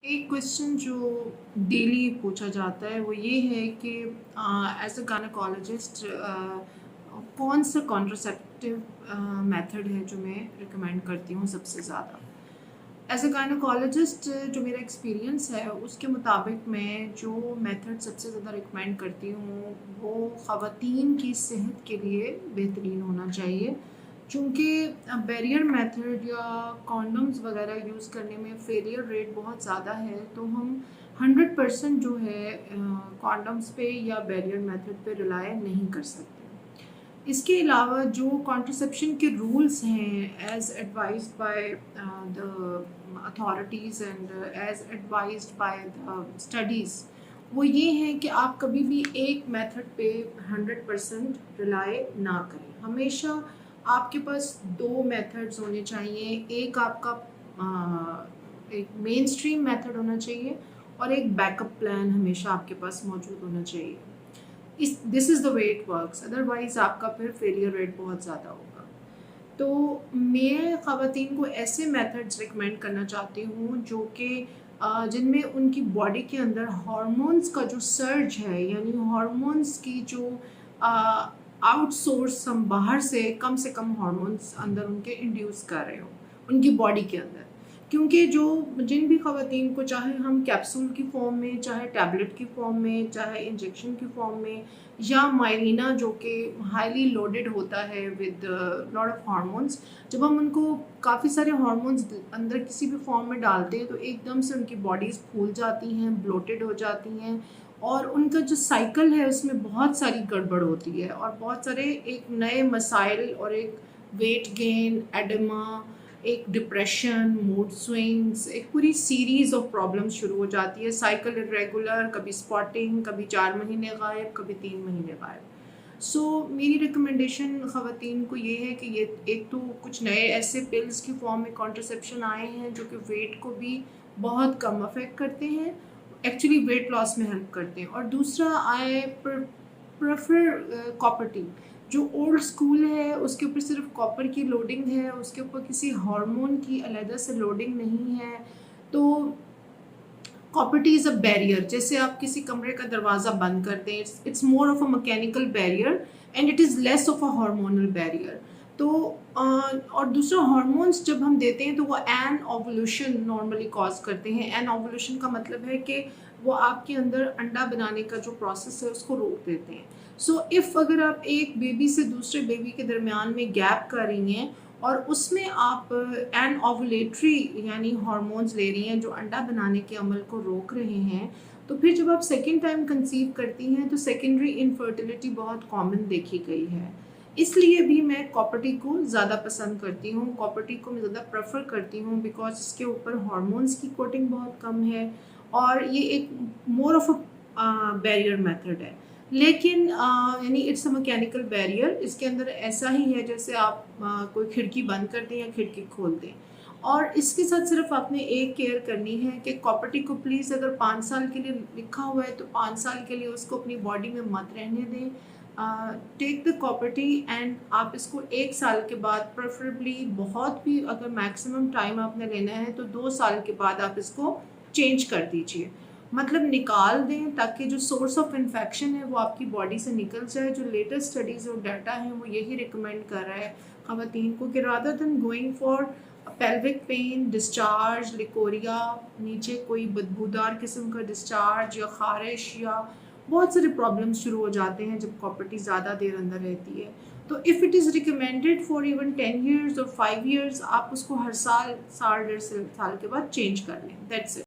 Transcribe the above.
एक क्वेश्चन जो डेली पूछा जाता है वो ये है कि एज अ गायनेकोलॉजिस्ट कौन सा कॉन्ट्रासेप्टिव मेथड है जो मैं रिकमेंड करती हूँ सबसे ज़्यादा। एज अ गायनेकोलॉजिस्ट जो मेरा एक्सपीरियंस है उसके मुताबिक मैं जो मेथड सबसे ज़्यादा रिकमेंड करती हूँ वो ख़वातीन की सेहत के लिए बेहतरीन होना चाहिए। चूँकि बैरियर मेथड या कॉन्डम्स वगैरह यूज़ करने में फेलियर रेट बहुत ज़्यादा है, तो हम 100% जो है कॉन्डम्स पे या बैरियर मेथड पे रिलाय नहीं कर सकते। इसके अलावा जो कॉन्ट्रसेप्शन के रूल्स हैं as advised by the authorities and as advised by the studies, वो ये हैं कि आप कभी भी एक मेथड पे 100% रिलाय ना करें। हमेशा आपके पास दो मेथड्स होने चाहिए। एक आपका एक मेन स्ट्रीम मेथड होना चाहिए और एक बैकअप प्लान हमेशा आपके पास मौजूद होना चाहिए। This is the way it works, otherwise आपका फिर फेलियर रेट बहुत ज़्यादा होगा। तो मैं ख़वातीन को ऐसे मेथड्स रिकमेंड करना चाहती हूँ जो कि जिनमें उनकी बॉडी के अंदर हार्मोन्स का जो सर्ज है, यानी हार्मोन्स की जो आउटसोर्स हम बाहर से कम हार्मोन्स अंदर उनके इंड्यूस कर रहे हो उनकी बॉडी के अंदर। क्योंकि जो जिन भी ख़वातीन को, चाहे हम कैप्सूल की फॉर्म में, चाहे टैबलेट की फॉर्म में, चाहे इंजेक्शन की फॉर्म में, या मायरीना जो कि हाईली लोडेड होता है विद लॉट ऑफ हार्मोन्स, जब हम उनको काफ़ी सारे हार्मोन्स अंदर किसी भी फॉर्म में डालते हैं तो एकदम से उनकी बॉडीज़ फूल जाती हैं, ब्लोटेड हो जाती हैं, और उनका जो साइकिल है उसमें बहुत सारी गड़बड़ होती है और बहुत सारे एक नए मसाइल और एक वेट गेन, एडिमा, एक डिप्रेशन, मूड स्विंग्स, एक पूरी सीरीज़ ऑफ प्रॉब्लम्स शुरू हो जाती है। साइकिल इरेगुलर, कभी स्पॉटिंग, कभी 4 महीने गायब, कभी 3 महीने गायब। मेरी रिकमेंडेशन ख़वातीन को ये है कि ये एक तो कुछ नए ऐसे पिल्स की फॉर्म में कॉन्ट्रासेप्शन आए हैं जो कि वेट को भी बहुत कम अफेक्ट करते हैं, एक्चुअली वेट लॉस में हेल्प करते हैं। और दूसरा आए प्रेफर कॉपर टी, जो ओल्ड स्कूल है उसके ऊपर सिर्फ कॉपर की लोडिंग है, उसके ऊपर किसी हार्मोन की अलहदा से लोडिंग नहीं है। तो copper T is a barrier, जैसे आप किसी कमरे का दरवाज़ा बंद करते हैं, it's more of a mechanical barrier and it is less of a hormonal barrier. तो और दूसरा, हार्मोन्स जब हम देते हैं तो वो एन ओवुलेशन नॉर्मली कॉज करते हैं। एन ओवुलेशन का मतलब है कि वो आपके अंदर अंडा बनाने का जो प्रोसेस है उसको रोक देते हैं। इफ़ अगर आप एक बेबी से दूसरे बेबी के दरमियान में गैप कर रही हैं और उसमें आप एन ओवुलेटरी यानी हार्मोन्स ले रही हैं जो अंडा बनाने के अमल को रोक रहे हैं, तो फिर जब आप सेकेंड टाइम कंसीव करती हैं तो सेकेंडरी इनफर्टिलिटी बहुत कॉमन देखी गई है। इसलिए भी मैं कॉपर टी को ज़्यादा पसंद करती हूँ। कॉपर टी को मैं ज़्यादा प्रेफर करती हूँ बिकॉज इसके ऊपर हार्मोन्स की कोटिंग बहुत कम है और ये एक more of a barrier method है। लेकिन यानी इट्स अ मैकेनिकल बैरियर, इसके अंदर ऐसा ही है जैसे आप कोई खिड़की बंद कर दें या खिड़की खोल दें। और इसके साथ सिर्फ आपने एक केयर करनी है कि कॉपर टी को प्लीज़, अगर 5 साल के लिए लिखा हुआ है तो 5 साल के लिए उसको अपनी बॉडी में मत रहने दें। टेक द कॉपर टी एंड आप इसको 1 साल के बाद, प्रेफरेबली बहुत भी अगर मैक्सिमम टाइम आपने लेना है तो 2 साल के बाद आप इसको चेंज कर दीजिए, मतलब निकाल दें, ताकि जो सोर्स ऑफ इन्फेक्शन है वो आपकी बॉडी से निकल जाए। जो लेटेस्ट स्टडीज़ और डाटा है वो यही रिकमेंड कर रहा है ख़वातीन को कि rather than going for pelvic pain, discharge, leucorrhoea, नीचे कोई बदबूदार किस्म का डिस्चार्ज या खारिश, या बहुत सारे प्रॉब्लम्स शुरू हो जाते हैं जब कॉपर टी ज़्यादा देर अंदर रहती है। तो if it is recommended for even 10 years और 5 years, आप उसको हर साल, साल 1.5 साल के बाद चेंज कर लें। That's it.